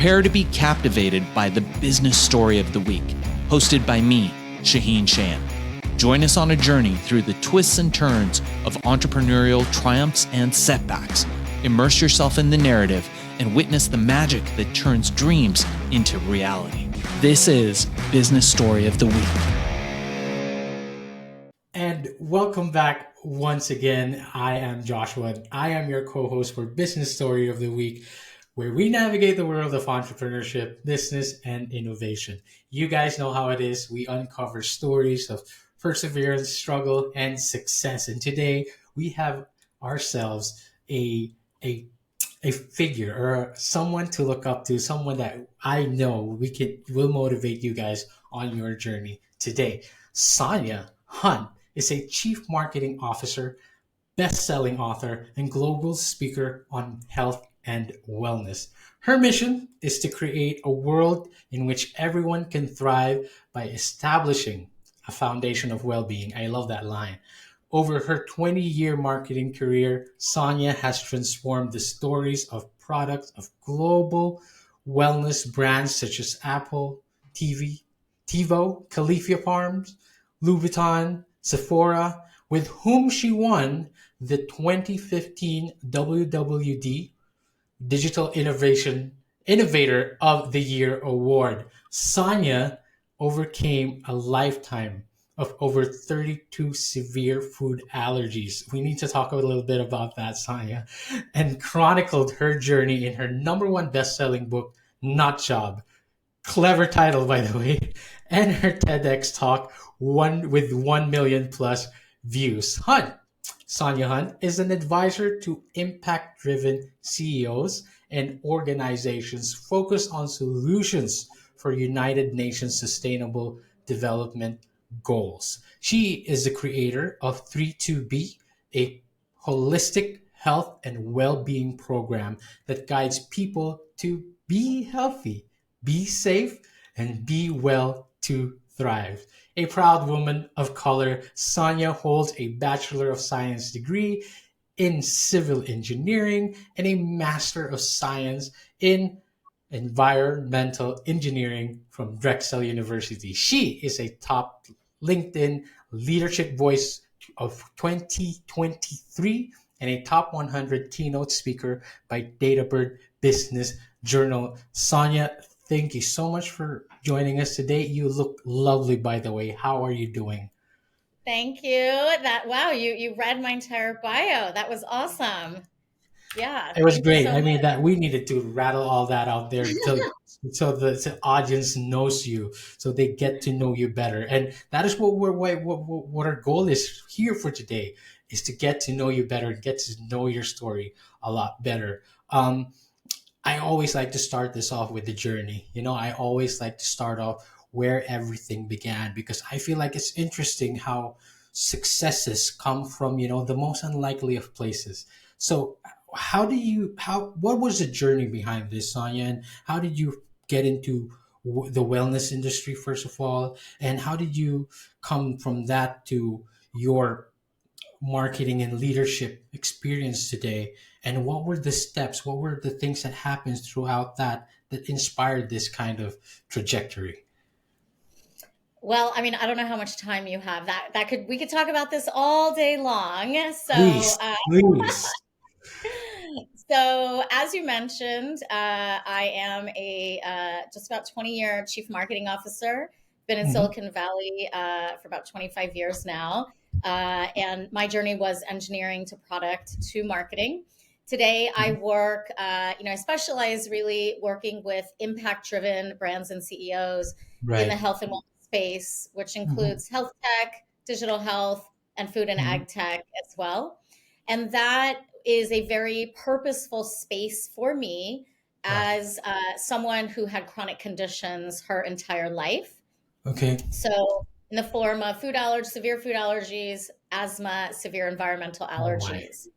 Prepare to be captivated by the business story of the week, hosted by me, Shaheen Shan. Join us on a journey through the twists and turns of entrepreneurial triumphs and setbacks. Immerse yourself in the narrative and witness the magic that turns dreams into reality. This is Business Story of the Week. And welcome back once again. I am Joshua. I am your co-host for Business Story of the Week, where we navigate the world of entrepreneurship, business, and innovation. You guys know how it is. We uncover stories of perseverance, struggle, and success. And today we have ourselves a figure or someone to look up to, someone that I know will motivate you guys on your journey today. Sonia Hunt is a chief marketing officer, best-selling author, and global speaker on health and wellness. Her mission is to create a world in which everyone can thrive by establishing a foundation of well-being. I love that line. Over her 20-year marketing career, Sonia has transformed the stories of products of global wellness brands such as Apple, TiVo, Califia Farms, Louis Vuitton, Sephora, with whom she won the 2015 WWD Digital Innovator of the Year award. Sonia overcame a lifetime of over 32 severe food allergies. We need to talk a little bit about that, Sonia, and chronicled her journey in her number one best-selling book, Not Job. Clever title, by the way, and her TEDx talk with 1 million plus views. Sonia Hunt is an advisor to impact-driven CEOs and organizations focused on solutions for United Nations Sustainable Development Goals. She is the creator of 32B, a holistic health and well-being program that guides people to be healthy, be safe, and be well to thrive. A proud woman of color, Sonia holds a Bachelor of Science degree in Civil Engineering and a Master of Science in Environmental Engineering from Drexel University. She is a top LinkedIn Leadership Voice of 2023 and a top 100 keynote speaker by Databird Business Journal. Sonia, thank you so much for joining us today. You look lovely, by the way. How are you doing? Thank you. Wow, you read my entire bio. That was awesome. Yeah, it was great. so much. That we needed to rattle all that out there so the audience knows you, so they get to know you better. And that is what our goal is here for today, is to get to know you better, get to know your story a lot better. I always like to start this off with the journey. I always like to start off where everything began, because I feel like it's interesting how successes come from, the most unlikely of places. So what was the journey behind this, Sonia? And how did you get into the wellness industry, first of all? And how did you come from that to your marketing and leadership experience today? And what were the steps, what were the things that happened throughout that inspired this kind of trajectory? Well, I mean, I don't know how much time you have. We could talk about this all day long. Please. So as you mentioned, I am a just about 20-year chief marketing officer. Been in Silicon Valley for about 25 years now. And my journey was engineering to product to marketing. Today, I work, I specialize really working with impact-driven brands and CEOs in the health and wellness space, which includes health tech, digital health, and food and ag tech as well. And that is a very purposeful space for me as someone who had chronic conditions her entire life. Okay. So in the form of severe food allergies, asthma, severe environmental allergies.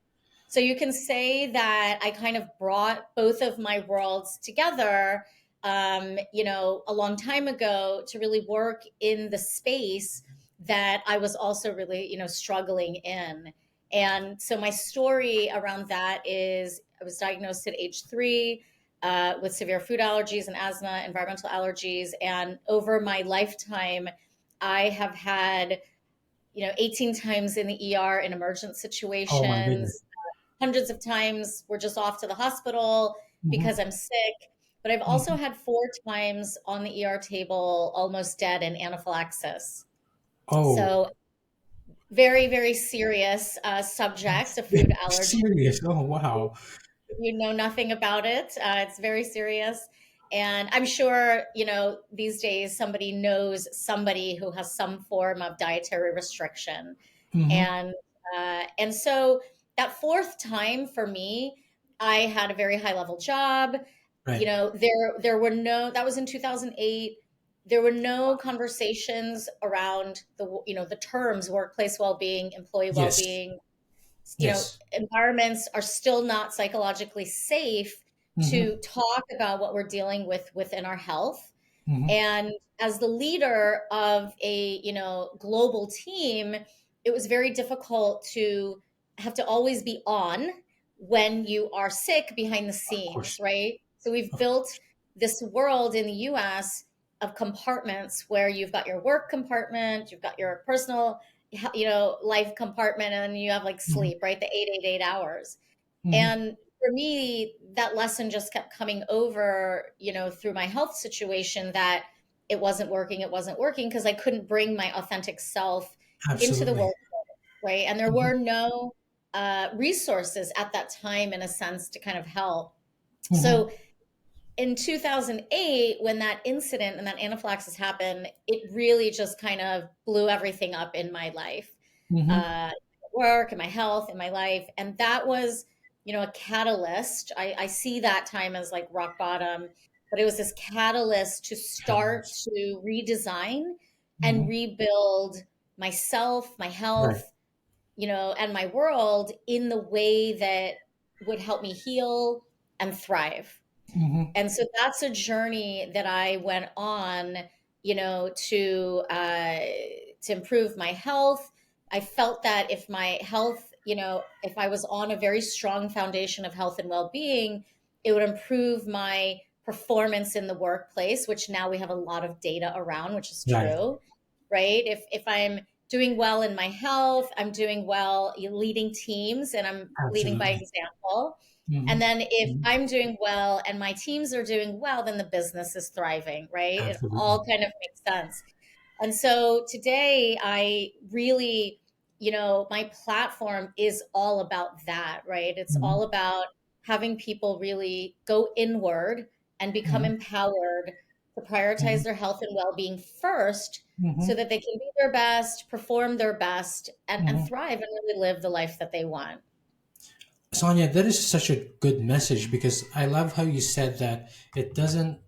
So you can say that I kind of brought both of my worlds together, a long time ago, to really work in the space that I was also really, struggling in. And so my story around that is I was diagnosed at age 3. with severe food allergies and asthma, environmental allergies. And over my lifetime, I have had, 18 times in the ER in emergent Oh my goodness. situations. Hundreds of times we're just off to the hospital Hmm. because I'm sick. But I've also Hmm. had 4 times on the ER table, almost dead in anaphylaxis. Oh, So very, very serious subject of food allergy. serious. Oh, wow. You know nothing about it. It's very serious. And I'm sure, these days somebody knows somebody who has some form of dietary restriction. Hmm. And so that fourth time for me, I had a very high level job. Right. There were no, that was in 2008. There were no conversations around the terms workplace well-being, employee Yes. well-being. Yes. Environments are still not psychologically safe Hmm. to talk about what we're dealing with within our health. Hmm. And as the leader of a, global team, it was very difficult to have to always be on when you are sick behind the Of scenes, course. right? So we've Of built course. this world in the US of compartments where you've got your work compartment, you've got your personal, life compartment, and then you have like Hmm. sleep, right? The 8 8 8 hours. Hmm. And for me, that lesson just kept coming over, through my health situation, that it wasn't working because I couldn't bring my authentic self into the Absolutely. work, right? And there Hmm. were no resources at that time, in a sense, to kind of help. Hmm. So in 2008, when that incident and that anaphylaxis happened, it really just kind of blew everything up in my life, Hmm. uh, work and my health and my life. And that was, a catalyst. I see that time as like rock bottom, but it was this catalyst to start Catalyst. to redesign and Hmm. rebuild myself, my Right. health, and my world in the way that would help me heal and thrive. Hmm. And so that's a journey that I went on, to improve my health. I felt that if my health, if I was on a very strong foundation of health and well-being, it would improve my performance in the workplace, which now we have a lot of data around, which is Right. true, right? If I'm doing well in my health, I'm doing well leading teams, and I'm leading by Absolutely. example. And Hmm. then if Hmm. I'm doing well and my teams are doing well, then the business is thriving, right? It Absolutely. all kind of makes sense. And so today I really, my platform is all about that, right? It's Hmm. all about having people really go inward and become Hmm. empowered to prioritize Hmm. their health and well-being first, so Hmm. that they can be their best, perform their best, and Hmm. thrive and really live the life that they want. Sonia, that is such a good message because I love how you said that it doesn't,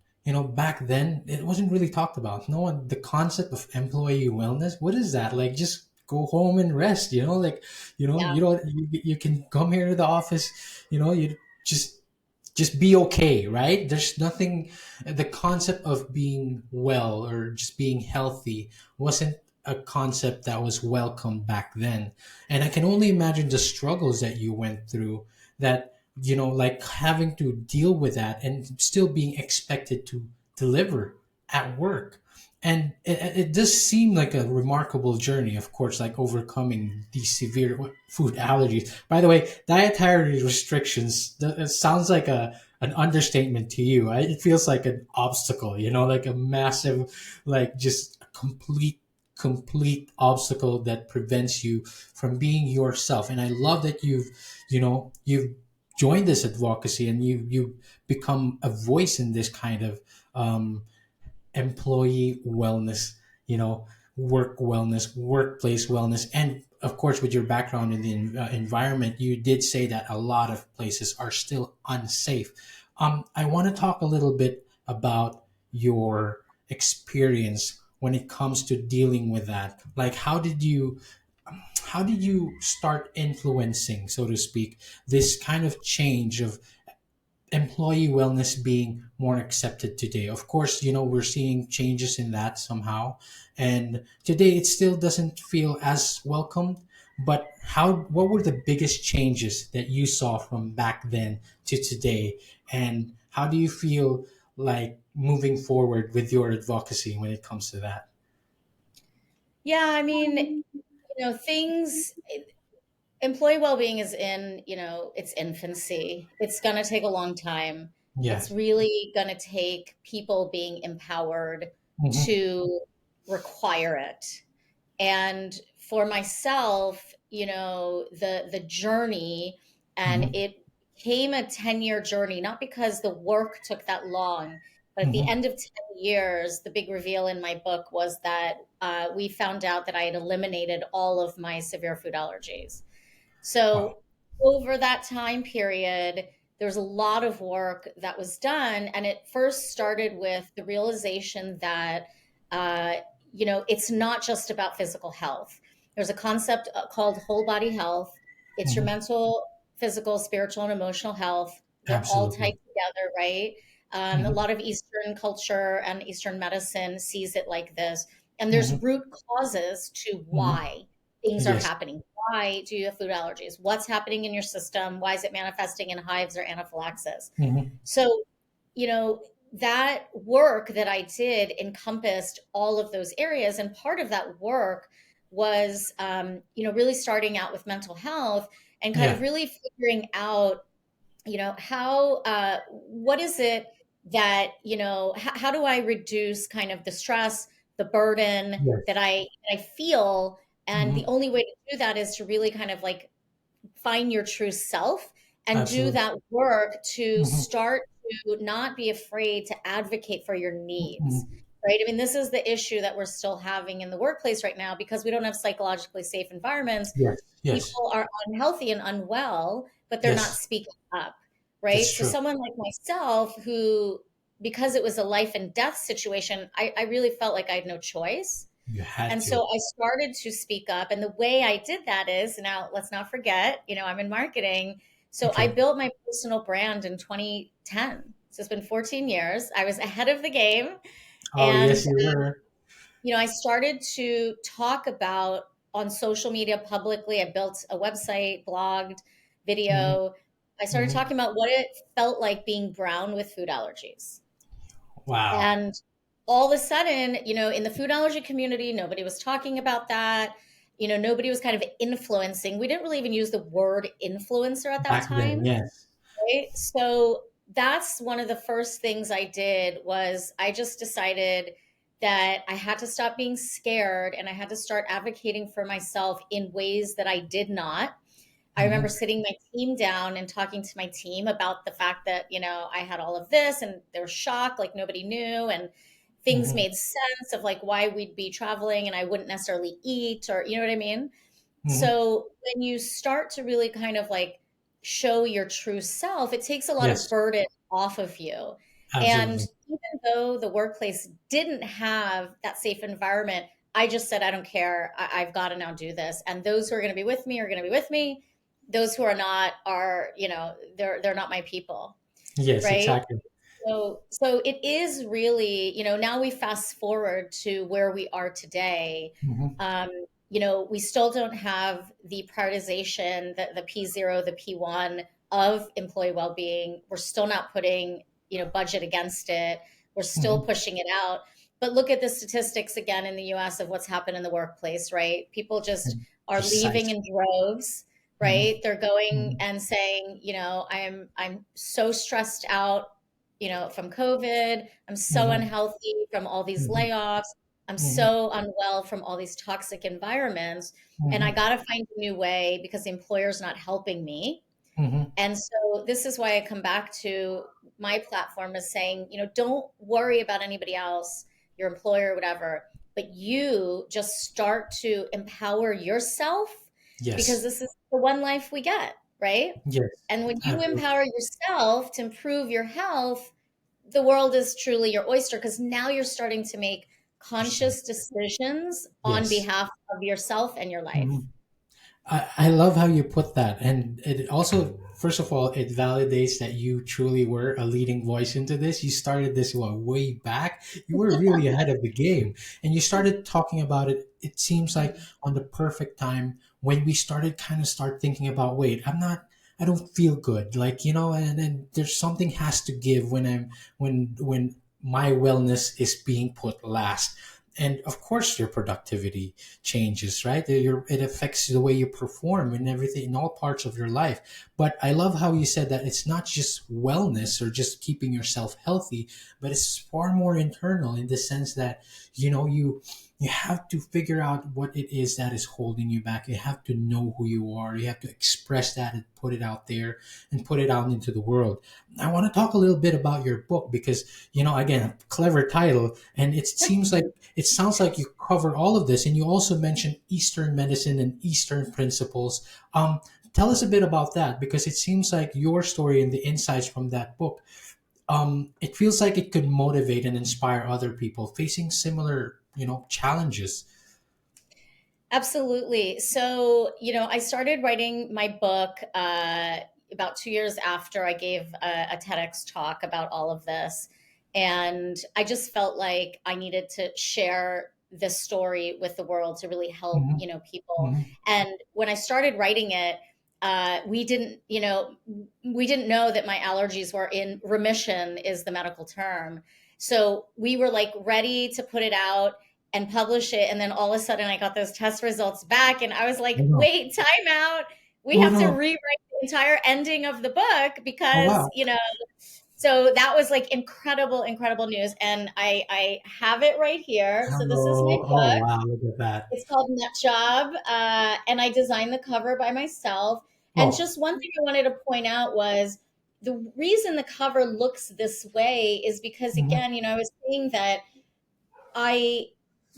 back then it wasn't really talked about. No one, the concept of employee wellness, what is that? Like, just go home and rest, like, Yeah. you don't, you can come here to the office, you just be okay, right? There's nothing, the concept of being well or just being healthy wasn't a concept that was welcomed back then. And I can only imagine the struggles that you went through, that, like having to deal with that and still being expected to deliver at work. And it does seem like a remarkable journey, of course, like overcoming these severe food allergies. By the way, dietary restrictions, it sounds like an understatement to you. It feels like an obstacle, like a massive, like just a complete obstacle that prevents you from being yourself. And I love that you've joined this advocacy and you become a voice in this kind of um, employee wellness, you know, work wellness, workplace wellness. And of course, with your background in the environment, you did say that a lot of places are still unsafe. I want to talk a little bit about your experience when it comes to dealing with that. Like, how did you start influencing, so to speak, this kind of change of employee wellness being more accepted today? Of course, we're seeing changes in that somehow. And today it still doesn't feel as welcomed. But what were the biggest changes that you saw from back then to today? And How do you feel like moving forward with your advocacy when it comes to that? Yeah, I mean, things employee well-being is in, its infancy. It's going to take a long time. Yeah. It's really going to take people being empowered Hmm. to require it. And for myself, the journey, and Hmm. it became a 10-year journey, not because the work took that long, but at the Hmm. end of 10 years, the big reveal in my book was that we found out that I had eliminated all of my severe food allergies. Wow. So over that time period, there was a lot of work that was done. And it first started with the realization that, uh, it's not just about physical health. There's a concept called whole body health. It's your Hmm. mental, physical, spiritual, and emotional health. They're all Absolutely. tied together, right? A Hmm. lot of Eastern culture and Eastern medicine sees it like this. And there's Hmm. root causes to Hmm. why things are Yes. happening. Why do you have food allergies? What's happening in your system? Why is it manifesting in hives or anaphylaxis? Hmm. So, you know, that work that I did encompassed all of those areas. And part of that work was, really starting out with mental health and kind of Yeah. really figuring out, how, what is it that, how do I reduce kind of the stress, the burden that Yes. I feel? And the Hmm. only way to do that is to really kind of like find your true self and do Absolutely. that work to Hmm. start to not be afraid to advocate for your needs. Hmm. Right. I mean, this is the issue that we're still having in the workplace right now because we don't have psychologically safe environments. Yes. Yes. People are unhealthy and unwell, but they're not Yes. speaking up. That's Right. So, true. someone like myself, who, because it was a life and death situation, I really felt like I had no choice. You had And to. so I started to speak up. And the way I did that is, now let's not forget, I'm in marketing. So I Okay. built my personal brand in 2010. So it's been 14 years. I was ahead of the game. Oh, And, yes, you were. I started to talk about on social media publicly. I built a website, blogged, Hmm. video. I started Hmm. talking about what it felt like being brown with food allergies. Wow. And all of a sudden, in the food allergy community, nobody was talking about that. Nobody was kind of influencing. We didn't really even use the word influencer at that Back then, time, yes. right? So that's one of the first things I did was I just decided that I had to stop being scared and I had to start advocating for myself in ways that I did not. I remember Hmm. sitting my team down and talking to my team about the fact that, I had all of this and they were shocked, like nobody knew. And things Hmm. made sense of like why we'd be traveling and I wouldn't necessarily eat, or, you know what I mean? Hmm. So when you start to really kind of like show your true self, it takes a lot of Yes, burden off of you. And absolutely. even though the workplace didn't have that safe environment, I just said, I don't care. I've got to now do this. And those who are going to be with me are going to be with me. Those who are not are, they're not my people. Yes, Right. exactly. So it is really, now we fast forward to where we are today. Hmm. Um, we still don't have the prioritization, the P0, the P1 of employee well-being. We're still not putting, budget against it. We're still Hmm. pushing it out. But look at the statistics again in the US of what's happened in the workplace, right? People just are leaving Precise. in droves, Hmm. right? They're going Hmm. and saying, I'm so stressed out, from COVID. I'm so Hmm. unhealthy from all these Hmm. layoffs. I'm Hmm. so unwell from all these toxic environments. And I Hmm. got to find a new way because the employer's not helping me. Hmm. And so this is why I come back to my platform as saying, don't worry about anybody else, your employer, whatever, but you just start to empower yourself because Yes. this is the one life we get, right? Yes. And when you Absolutely. empower yourself to improve your health, the world is truly your oyster because now you're starting to make Percent. conscious decisions on Yes. behalf of yourself and your life. Mhm. I love how you put that. And it also, first of all, it validates that you truly were a leading voice into this. You started this way back. You were really ahead of the game. And you started talking about it, it seems like on the perfect time when we started kind of start thinking about, wait, I don't feel good. Like, and then there's something has to give when when my wellness is being put last. And of course your productivity changes, right? It affects the way you perform and everything in all parts of your life. But I love how you said that it's not just wellness or just keeping yourself healthy, but it's far more internal in the sense that, you have to figure out what it is that is holding you back. You have to know who you are. You have to express that and put it out there and put it out into the world. I want to talk a little bit about your book because, again, clever title. And it sounds like you cover all of this. And you also mentioned Eastern medicine and Eastern principles. Tell us a bit about that because it seems like your story and the insights from that book, it feels like it could motivate and inspire other people facing similar, challenges. Absolutely. So, I started writing my book about 2 years after I gave a TEDx talk about all of this. And I just felt like I needed to share this story with the world to really help, Hmm. people. Hmm. And when I started writing it, we didn't know that my allergies were in remission, is the medical term. So we were like ready to put it out and publish it. And then all of a sudden I got those test results back and I was like, Oh no! wait, time out. We Oh have to no! rewrite the entire ending of the book Oh because, wow! so that was like incredible, incredible news. And I have it right here. So this is my Oh, oh book. wow! Look at that! It's called Nut Job. And I designed the cover by myself. And Oh. just one thing I wanted to point out was the reason the cover looks this way is because, Hmm. again, I was saying that I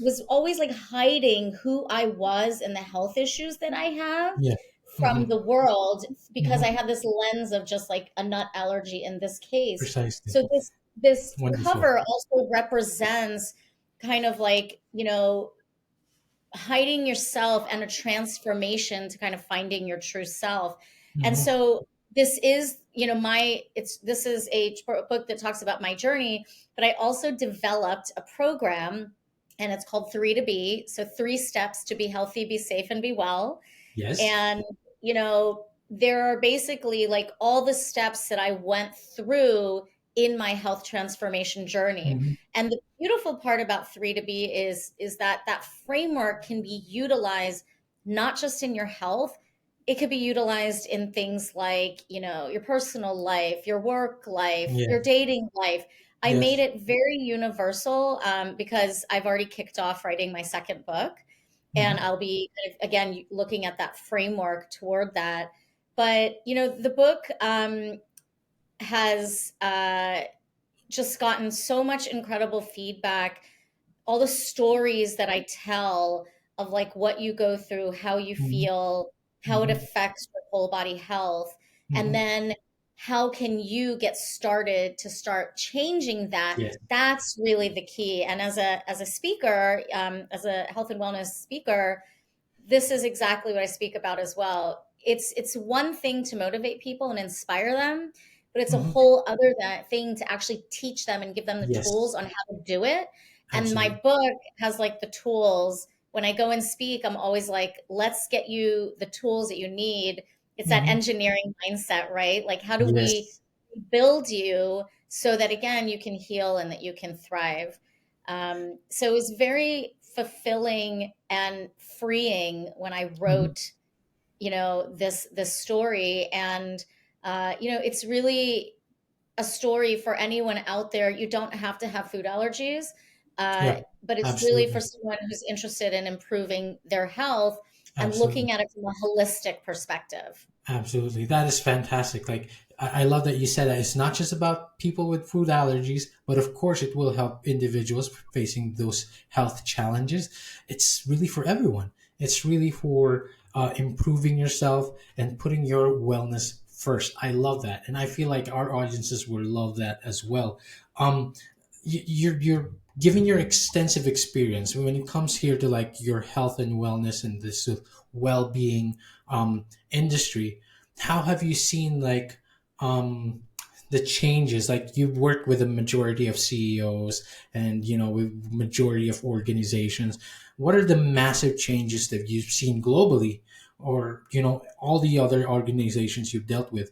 was always like hiding who I was and the health issues that I have Yeah. from Hmm. the world because I Hmm. had this lens of just like a nut allergy in this case. Precisely. So this Wonderful. cover also represents kind of like, hiding yourself and a transformation to kind of finding your true self. And Hmm. so this is, this is a book that talks about my journey, but I also developed a program and it's called 3 to Be. So 3 steps to be healthy, be safe, and be well. Yes. And, there are basically like all the steps that I went through in my health transformation journey. Hmm. And the beautiful part about 3 to Be is that that framework can be utilized not just in your health, it could be utilized in things like, your personal life, your work life, Yeah. your dating life. I made Yes. it very universal because I've already kicked off writing my second book and Hmm. I'll be kind of, again looking at that framework toward that. But the book has just gotten so much incredible feedback, all the stories that I tell of like what you go through, how you Hmm. feel, how it Hmm. affects your whole body health, and Hmm. then how can you get started to start changing that. Yes. That's really the key. And as a speaker, as a health and wellness speaker, this is exactly what I speak about as well. It's one thing to motivate people and inspire them, but it's a Hmm. whole other thing to actually teach them and give them the tools Yes. on how to do it. And my Absolutely. book has like the tools. When I go and speak, I'm always like, let's get you the tools that you need. It's that Hmm. engineering mindset, right? Like, how do we Yes. build you so that again you can heal and that you can thrive. So it was very fulfilling and freeing when I Hmm. wrote, this story. And it's really a story for anyone out there. You don't have to have food allergies, uh, Yep. but it's really for Absolutely. someone who's interested in improving their health and Absolutely. looking at it from a holistic perspective. Absolutely. That is fantastic. Like, I love that you said that it's not just about people with food allergies, but of course, it will help individuals facing those health challenges. It's really for everyone. It's really for improving yourself and putting your wellness first. I love that. And I feel like our audiences will love that as well. Um, you're given your extensive experience when it comes here to like your health and wellness and this well-being industry. How have you seen like um the changes? Like, you've worked with a majority of CEOs and with majority of organizations. What are the massive changes that you've seen globally or all the other organizations you've dealt with,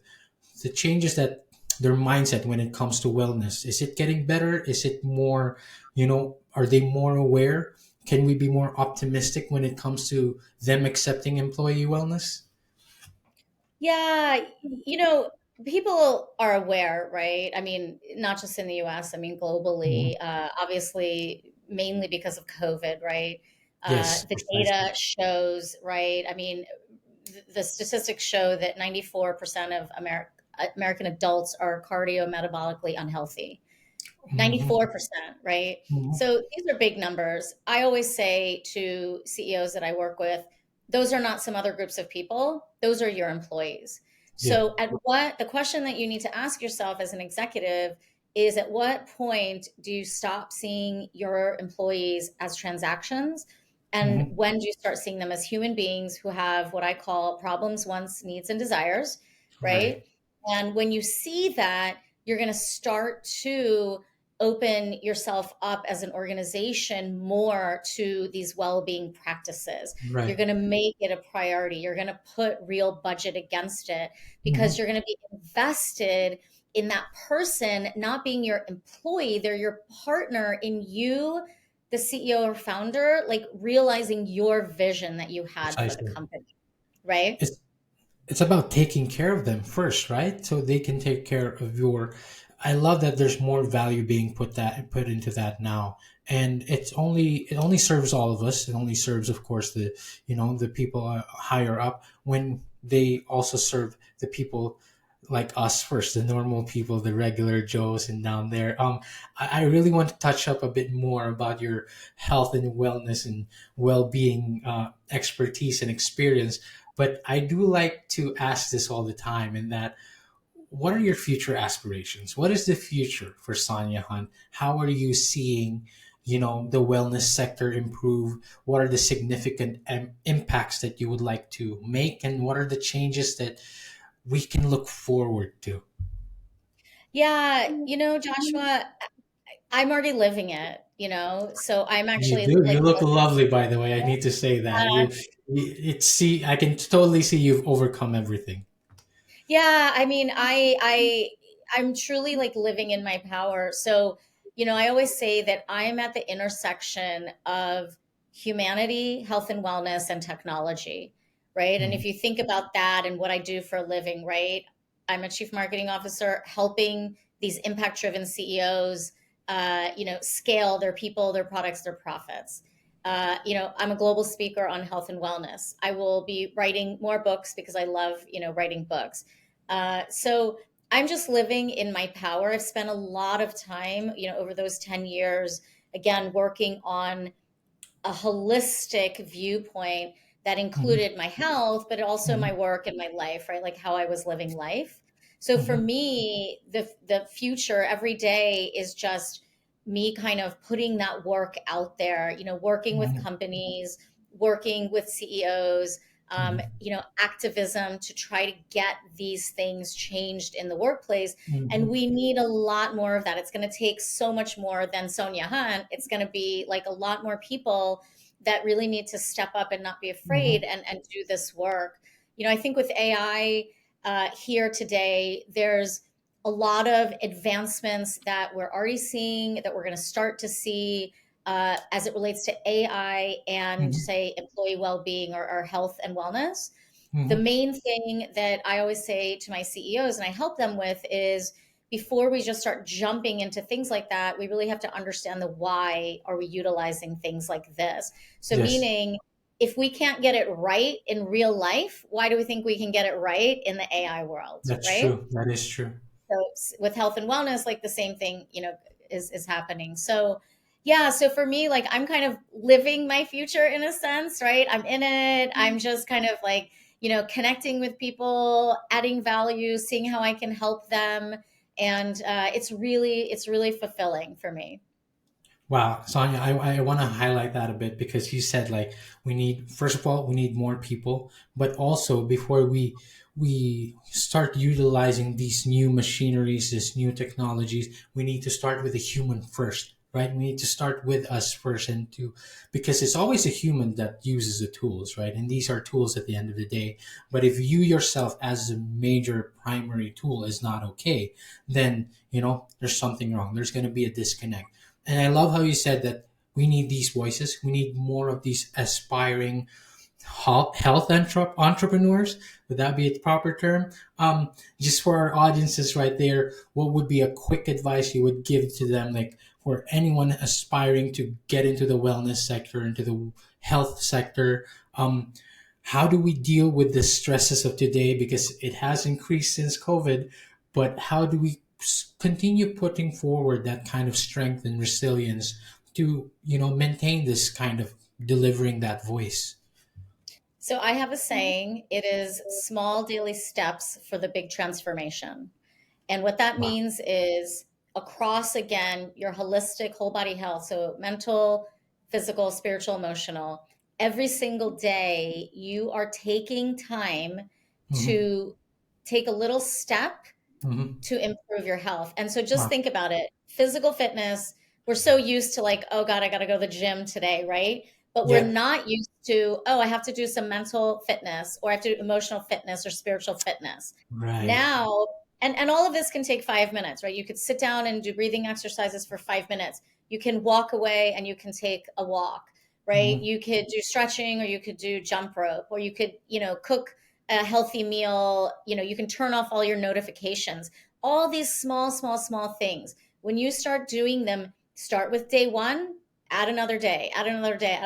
the changes that their mindset when it comes to wellness, is it getting better? Is it more, are they more aware? Can we be more optimistic when it comes to them accepting employee wellness? Yeah, you know, people are aware, right? I mean, not just in the US, I mean, globally, Mhm. obviously, mainly because of COVID, right? Yes, The precisely. data shows, right? I mean, the statistics show that 94% of American adults are cardiometabolically unhealthy. Hmm. 94%, right? Hmm. So these are big numbers. I always say to CEOs that I work with, those are not some other groups of people, those are your employees. Yeah. So at what the question that you need to ask yourself as an executive is, at what point do you stop seeing your employees as transactions, and Hmm. when do you start seeing them as human beings who have what I call problems, wants, needs, and desires, Right. right? And when you see that, you're going to start to open yourself up as an organization more to these well-being practices. You're Right. going to make it a priority. You're going to put real budget against it, because Hmm. you're going to be invested in that person not being your employee. They're your partner in you, the CEO or founder, like realizing your vision that you had for the Precisely. company, right? It's about taking care of them first, right? So they can take care of your. I love that there's more value being put into that now, and it only serves all of us. It only serves, of course, the people higher up, when they also serve the people like us first, the normal people, the regular Joes and down there. I really want to touch up a bit more about your health and wellness and well-being expertise and experience, but I do like to ask this all the time, in that, what are your future aspirations? What is the future for Sonia Hunt? How are you seeing, the wellness sector improve? What are the significant impacts that you would like to make? And what are the changes that we can look forward to? Yeah, Joshua, I'm already living it, so I'm You actually do. like, You look lovely, by the way. I need to say that. I can totally see you've overcome everything. yeah, I mean, I'm truly like living in my power. So, I always say that I am at the intersection of humanity, health and wellness, and technology, right? And Mhm. if you think about that and what I do for a living, right? I'm a chief marketing officer helping these impact-driven CEOs, scale their people, their products, their profits. I'm a global speaker on health and wellness. I will be writing more books because I love, writing books. So I'm just living in my power. I've spent a lot of time, over those 10 years, again, working on a holistic viewpoint that Mhm. included my health, but also my Mhm. work and my life, right? Like how I was living life. So for Mhm. me, the future every day is just me kind of putting that work out there, working with Mhm. companies, working with CEOs, Mhm. activism to try to get these things changed in the workplace. And Mhm. we need a lot more of that. It's going to take so much more than Sonia Hunt. It's going to be like a lot more people that really need to step up and not be afraid, Mhm. and do this work. I think with AI here today, there's a lot of advancements that we're already seeing, that we're going to start to see as it relates to AI and, Mhm. say, employee well-being, or health and wellness. The Mhm. main thing that I always say to my CEOs and I help them with is, before we just start jumping into things like that, we really have to understand the why are we utilizing things like this. So Yes, meaning, if we can't get it right in real life, why do we think we can get it right in the AI world, that's right? true. That is true. So with health and wellness, like the same thing, is happening. So yeah, so for me, like, I'm kind of living my future in a sense, right? I'm in it. I'm just kind of like, connecting with people, adding value, seeing how I can help them. And it's really fulfilling for me. Wow, Sonia, I want to highlight that a bit, because you said, like, first of all, we need more people, but also, before we start utilizing these new machineries, these new technologies, we need to start with the human first. right? We need to start with us first, and to, because it's always a human that uses the tools, right? And these are tools at the end of the day. But if you yourself as a major primary tool is not okay, then, there's something wrong. There's going to be a disconnect. And I love how you said that we need these voices. We need more of these aspiring health entrepreneurs. Would that be a proper term? Just for our audiences right there, what would be a quick advice you would give to them, like for anyone aspiring to get into the wellness sector, into the health sector? How do we deal with the stresses of today? Because it has increased since COVID, but how do we continue putting forward that kind of strength and resilience to, maintain this kind of delivering that voice? So I have a saying, it is small daily steps for the big transformation. And what that Wow. means is across, again, your holistic whole body health. So mental, physical, spiritual, emotional. Every single day, you are taking time Hmm. to take a little step Hmm. to improve your health. And so just Wow. think about it. Physical fitness, we're so used to like, oh God, I got to go to the gym today, right? But we're Yeah. not used to, oh, I have to do some mental fitness, or I have to do emotional fitness or spiritual fitness. Right. Now, and all of this can take 5 minutes, right? You could sit down and do breathing exercises for 5 minutes. You can walk away and you can take a walk, right? Hmm. You could do stretching, or you could do jump rope, or you could, cook a healthy meal. You can turn off all your notifications. All these small, small, small things. When you start doing them, start with day one, add another day,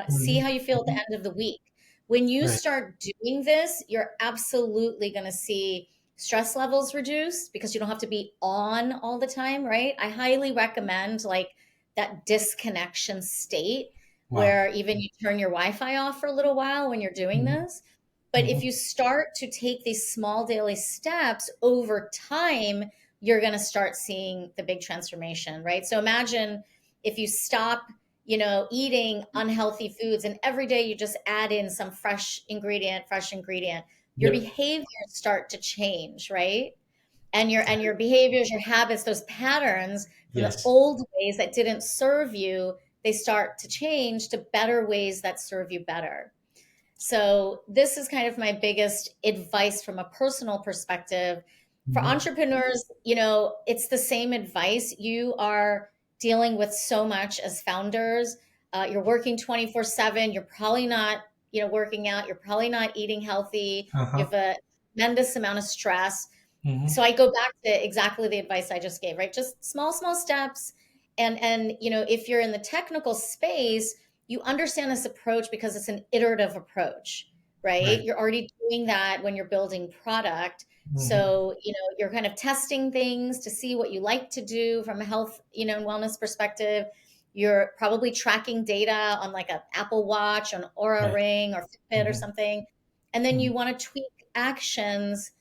see Hmm. how you feel at the Hmm. end of the week. When you Right. start doing this, you're absolutely going to see stress levels reduce, because you don't have to be on all the time, right? I highly recommend like that disconnection state, Wow. where even you turn your Wi-Fi off for a little while when you're doing Hmm. this. But if Hmm. you start to take these small daily steps over time, you're going to start seeing the big transformation, right? So imagine if you stop, eating unhealthy foods, and every day you just add in some fresh ingredient, your Yep. behaviors start to change, right? And your behaviors, your habits, those patterns from the Yes. old ways that didn't serve you, they start to change to better ways that serve you better. So, this is kind of my biggest advice from a personal perspective. For Hmm. entrepreneurs, it's the same advice. You are dealing with so much as founders. You're working 24/7. You're probably not, working out. You're probably not eating healthy. You Uh-huh. have a tremendous amount of stress. So Hmm. I go back to exactly the advice I just gave, right? Just small, small steps. And if you're in the technical space, you understand this approach because it's an iterative approach, right? Right. You're already doing that when you're building product. Hmm. So, you're kind of testing things to see what you like to do from a health, and wellness perspective. You're probably tracking data on like an Apple Watch, an Aura Right. Ring, or Fitbit or Hmm. something. And then Hmm. you want to tweak actions,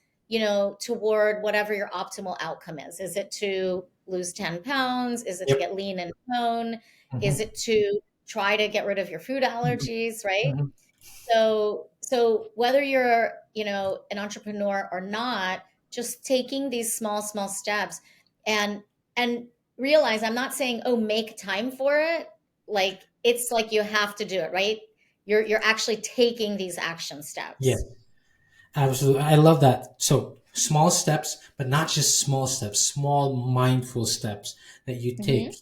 toward whatever your optimal outcome is. Is it to lose 10 pounds? Is it to Yep. get lean and tone? Is Hmm. it to try to get rid of your food Hmm. allergies, right? Hmm. So whether you're, an entrepreneur or not, just taking these small, small steps, and and realize, I'm not saying, oh, make time for it. Like, it's like you have to do it, right? You're actually taking these action Yeah. steps. Absolutely. I love that. So small steps, but not just small steps, small mindful steps that you Hmm. take,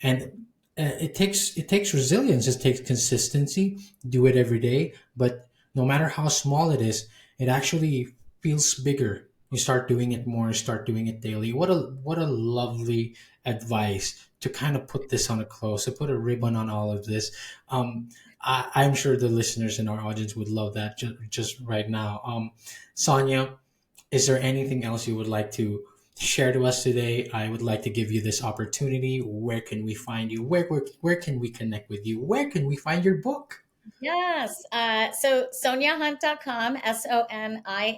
and it takes resilience. It takes consistency. Do it every day, but no matter how small it is, it actually feels bigger. You start doing it more, start doing it daily. What a lovely advice to kind of put this on a close, to put a ribbon on all of this. I'm sure the listeners in our audience would love that just right now. Sonia, is there anything else you would like to share to us today? I would like to give you this opportunity. Where can we find you? Where can we connect with you? Where can we find your book? Yes. So SoniaHunt.com, SoniaHunt.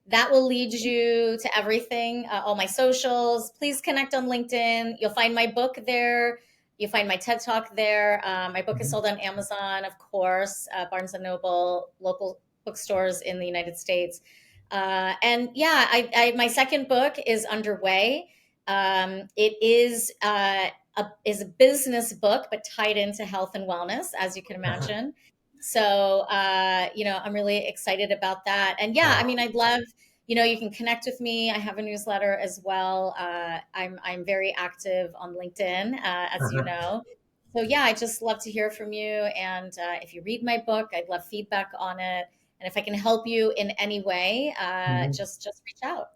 That will lead you to everything, all my socials. Please connect on LinkedIn. You'll find my book there. You'll find my TED Talk there. My book is Mhm. sold on Amazon, of course, Barnes and Noble, local bookstores in the United States. And yeah, my second book is underway. It is a business book, but tied into health and wellness, as you can imagine. So, I'm really excited about that. And yeah, I Wow. mean, I'd love, you can connect with me. I have a newsletter as well. I'm very active on LinkedIn, as you know. So yeah, I just love to hear from you. And if you read my book, I'd love feedback on it. And if I can help you in any way, Mhm. just reach out.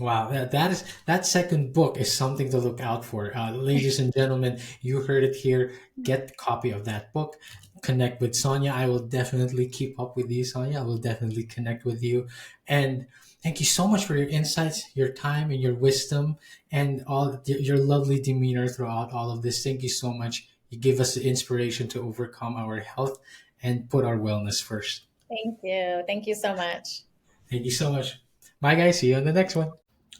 Wow, that second book is something to look out for. Ladies and gentlemen, you heard it here. Get a copy of that book. Connect with Sonia. I will definitely keep up with you, Sonia. I will definitely connect with you. And thank you so much for your insights, your time, and your wisdom, and all your lovely demeanor throughout all of this. Thank you so much. You give us the inspiration to overcome our health and put our wellness first. Thank you. Thank you so much. Thank you so much. Bye, guys. See you on the next one.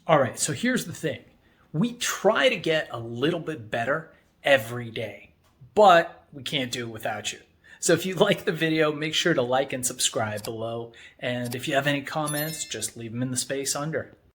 All right, so here's the thing. We try to get a little bit better every day, but we can't do it without you. So if you like the video, make sure to like and subscribe below. And if you have any comments, just leave them in the space under.